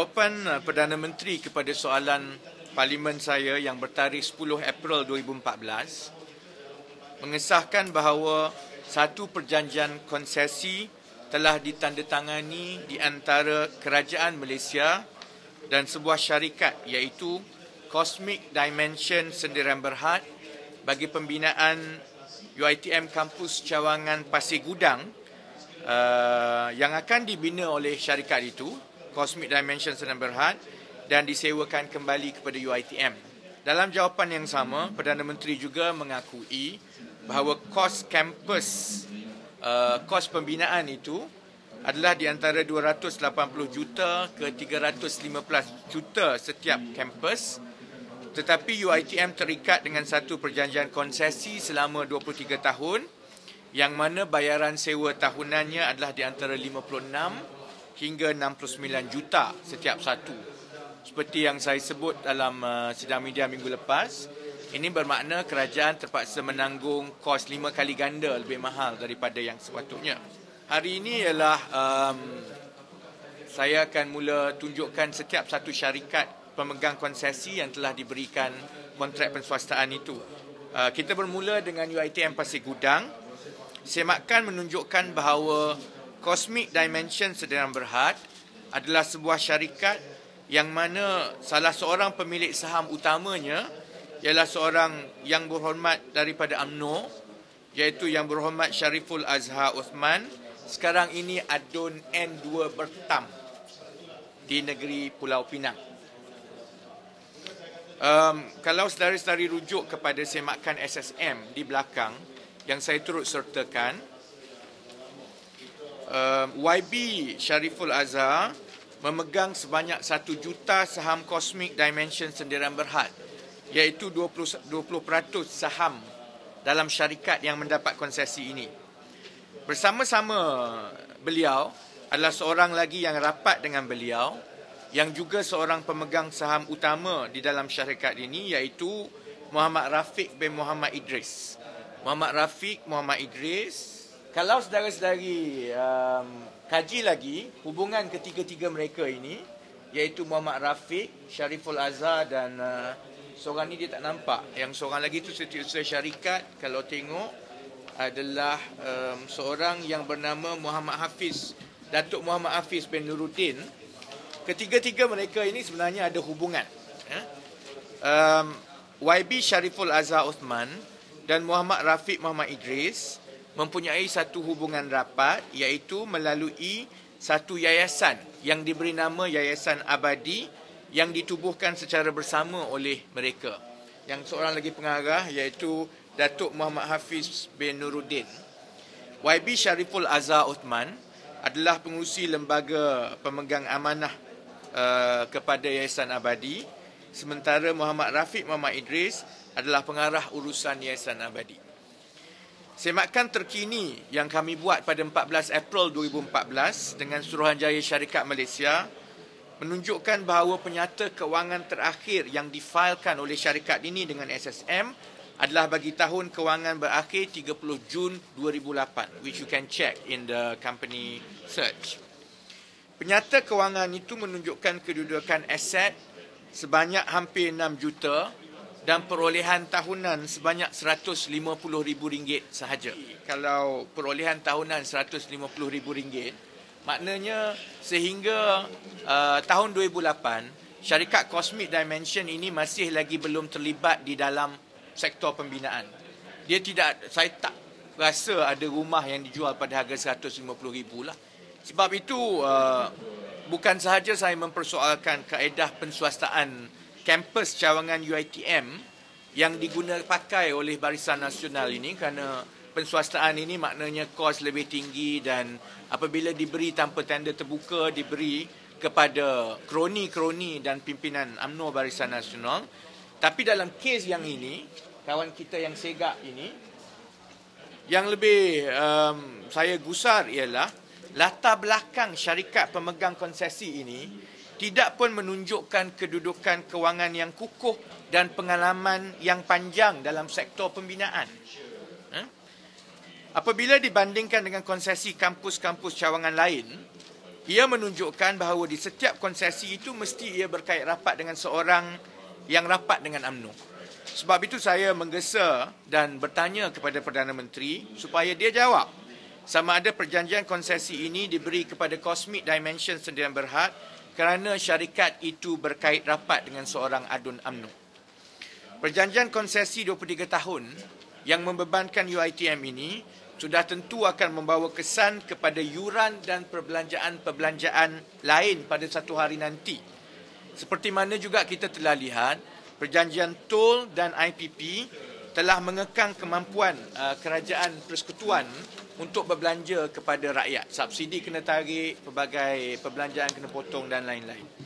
Jawapan Perdana Menteri kepada soalan Parlimen saya yang bertarikh 10 April 2014 mengesahkan bahawa satu perjanjian konsesi telah ditandatangani di antara Kerajaan Malaysia dan sebuah syarikat iaitu Cosmic Dimension Sdn Bhd bagi pembinaan UiTM Kampus Cawangan Pasir Gudang yang akan dibina oleh syarikat itu, Cosmic Dimension Sdn Bhd, dan disewakan kembali kepada UiTM. Dalam jawapan yang sama, Perdana Menteri juga mengakui bahawa kos kampus, kos pembinaan itu adalah di antara 280 juta ke 315 juta setiap kampus, tetapi UiTM terikat dengan satu perjanjian konsesi selama 23 tahun yang mana bayaran sewa tahunannya adalah di antara 56 hingga 69 juta setiap satu. Seperti yang saya sebut dalam sidang media minggu lepas, ini bermakna kerajaan terpaksa menanggung kos 5 kali ganda lebih mahal daripada yang sepatutnya. Hari ini ialah saya akan mula tunjukkan setiap satu syarikat pemegang konsesi yang telah diberikan kontrak penswastaan itu. Kita bermula dengan UiTM Pasir Gudang. Semakan menunjukkan bahawa Cosmic Dimension Sdn Bhd adalah sebuah syarikat yang mana salah seorang pemilik saham utamanya ialah seorang yang berhormat daripada UMNO, iaitu Yang Berhormat Shariful Azhar Osman, sekarang ini Adun N2 Bertam di negeri Pulau Pinang. Kalau saudara-saudari rujuk kepada semakan SSM di belakang yang saya turut sertakan, YB Shariful Azhar memegang sebanyak 1 juta saham Cosmic Dimension Sdn Bhd, iaitu 20% saham dalam syarikat yang mendapat konsesi ini. Bersama-sama beliau adalah seorang lagi yang rapat dengan beliau, yang juga seorang pemegang saham utama di dalam syarikat ini, iaitu Muhammad Rafiq bin Muhammad Idris. Muhammad Rafiq Muhammad Idris, kalau saudara-saudari kaji lagi hubungan ketiga-tiga mereka ini, iaitu Muhammad Rafiq, Shariful Azhar dan seorang ni dia tak nampak. Yang seorang lagi tu setiausaha syarikat, kalau tengok adalah seorang yang bernama Muhammad Hafiz, Datuk Muhammad Hafiz bin Nuruddin. Ketiga-tiga mereka ini sebenarnya ada hubungan. YB Shariful Azhar Osman dan Muhammad Rafiq Muhammad Idris mempunyai satu hubungan rapat, iaitu melalui satu yayasan yang diberi nama Yayasan Abadi yang ditubuhkan secara bersama oleh mereka. Yang seorang lagi pengarah iaitu Datuk Muhammad Hafiz bin Nuruddin. YB Shariful Azhar Osman adalah pengurusi lembaga pemegang amanah kepada Yayasan Abadi, sementara Muhammad Rafiq Muhammad Idris adalah pengarah urusan Yayasan Abadi. Semakan terkini yang kami buat pada 14 April 2014 dengan Suruhanjaya Syarikat Malaysia menunjukkan bahawa penyata kewangan terakhir yang difailkan oleh syarikat ini dengan SSM adalah bagi tahun kewangan berakhir 30 Jun 2008, which you can check in the company search. Penyata kewangan itu menunjukkan kedudukan aset sebanyak hampir 6 juta dan perolehan tahunan sebanyak RM150,000 sahaja. Kalau perolehan tahunan RM150,000, maknanya sehingga tahun 2008, syarikat Cosmic Dimension ini masih lagi belum terlibat di dalam sektor pembinaan. Saya tak rasa ada rumah yang dijual pada harga RM150,000 lah. Sebab itu bukan sahaja saya mempersoalkan kaedah penswastaan kampus cawangan UiTM yang digunakan pakai oleh Barisan Nasional ini, kerana penswastaan ini maknanya kos lebih tinggi dan apabila diberi tanpa tender terbuka, diberi kepada kroni-kroni dan pimpinan UMNO Barisan Nasional. Tapi dalam kes yang ini, kawan kita yang segak ini, yang lebih saya gusar ialah latar belakang syarikat pemegang konsesi ini tidak pun menunjukkan kedudukan kewangan yang kukuh dan pengalaman yang panjang dalam sektor pembinaan. Apabila dibandingkan dengan konsesi kampus-kampus cawangan lain, ia menunjukkan bahawa di setiap konsesi itu mesti ia berkait rapat dengan seorang yang rapat dengan UMNO. Sebab itu saya menggesa dan bertanya kepada Perdana Menteri supaya dia jawab sama ada perjanjian konsesi ini diberi kepada Cosmic Dimension Sdn Bhd kerana syarikat itu berkait rapat dengan seorang adun UMNO. Perjanjian konsesi 23 tahun yang membebankan UiTM ini sudah tentu akan membawa kesan kepada yuran dan perbelanjaan lain pada satu hari nanti. Seperti mana juga kita telah lihat, perjanjian tol dan IPP telah mengekang kemampuan kerajaan persekutuan untuk berbelanja kepada rakyat. Subsidi kena tarik, pelbagai perbelanjaan kena potong dan lain-lain.